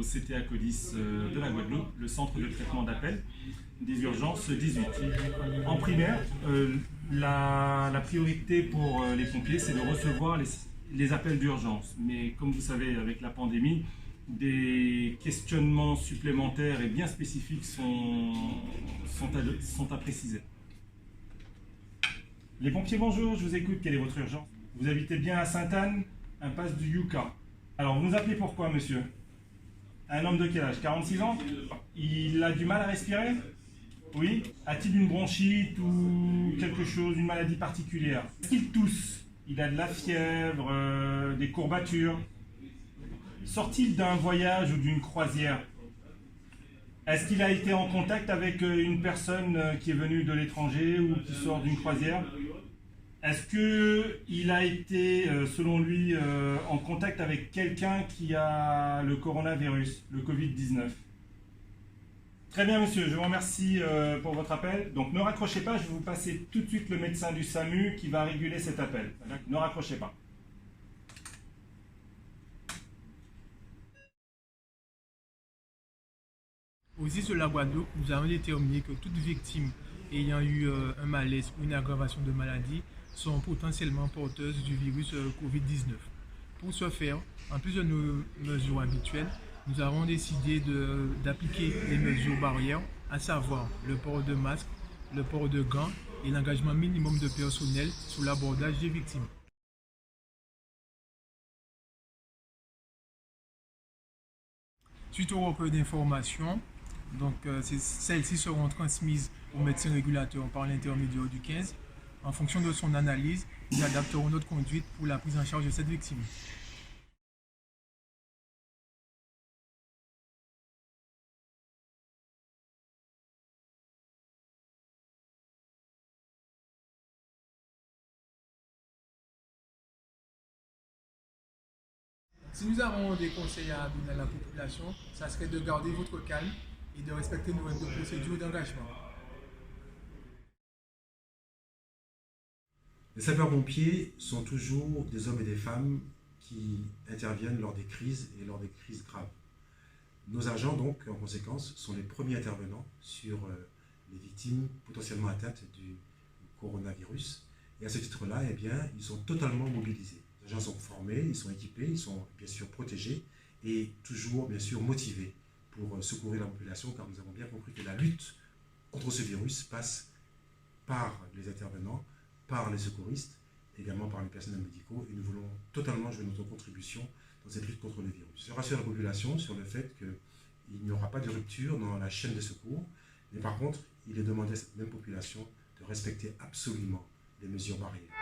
CTA Codis de la Guadeloupe, le centre de traitement d'appel des urgences 18. En primaire, la priorité pour les pompiers, c'est de recevoir les appels d'urgence. Mais comme vous savez, avec la pandémie, des questionnements supplémentaires et bien spécifiques sont à préciser. Les pompiers, bonjour, je vous écoute, quelle est votre urgence? Vous habitez bien à Sainte-Anne, impasse du Yucca. Alors, vous nous appelez pourquoi, monsieur? Un homme de quel âge? 46 ans? Il a du mal à respirer? Oui. A-t-il une bronchite ou quelque chose, une maladie particulière? Est-ce qu'il tousse? Il a de la fièvre, des courbatures? Sort-il d'un voyage ou d'une croisière? Est-ce qu'il a été en contact avec une personne qui est venue de l'étranger ou qui sort d'une croisière? Est-ce qu'il a été, selon lui, en contact avec quelqu'un qui a le coronavirus, le Covid-19? Très bien, monsieur, je vous remercie pour votre appel. Donc ne raccrochez pas, je vais vous passer tout de suite le médecin du SAMU qui va réguler cet appel. Ne raccrochez pas. Aux îles de la Guadeloupe, nous avons déterminé que toutes victimes ayant eu un malaise ou une aggravation de maladie sont potentiellement porteuses du virus Covid-19. Pour ce faire, en plus de nos mesures habituelles, nous avons décidé d'appliquer les mesures barrières, à savoir le port de masque, le port de gants et l'engagement minimum de personnel sur l'abordage des victimes. Suite au recueil d'informations, celles-ci seront transmises au médecin régulateur par l'intermédiaire du 15. En fonction de son analyse, nous adapterons notre conduite pour la prise en charge de cette victime. Si nous avons des conseils à donner à la population, ça serait de garder votre calme et de respecter nos règles de procédure et d'engagement. Les sapeurs-pompiers sont toujours des hommes et des femmes qui interviennent lors des crises et lors des crises graves. Nos agents, donc, en conséquence, sont les premiers intervenants sur les victimes potentiellement atteintes du coronavirus. Et à ce titre-là, eh bien, ils sont totalement mobilisés. Les agents sont formés, ils sont équipés, ils sont bien sûr protégés et toujours, bien sûr, motivés pour secourir la population, car nous avons bien compris que la lutte contre ce virus passe par les intervenants, par les secouristes, également par les personnels médicaux, et nous voulons totalement jouer notre contribution dans cette lutte contre le virus. Je rassure la population sur le fait qu'il n'y aura pas de rupture dans la chaîne de secours, mais par contre, il est demandé à cette même population de respecter absolument les mesures barrières.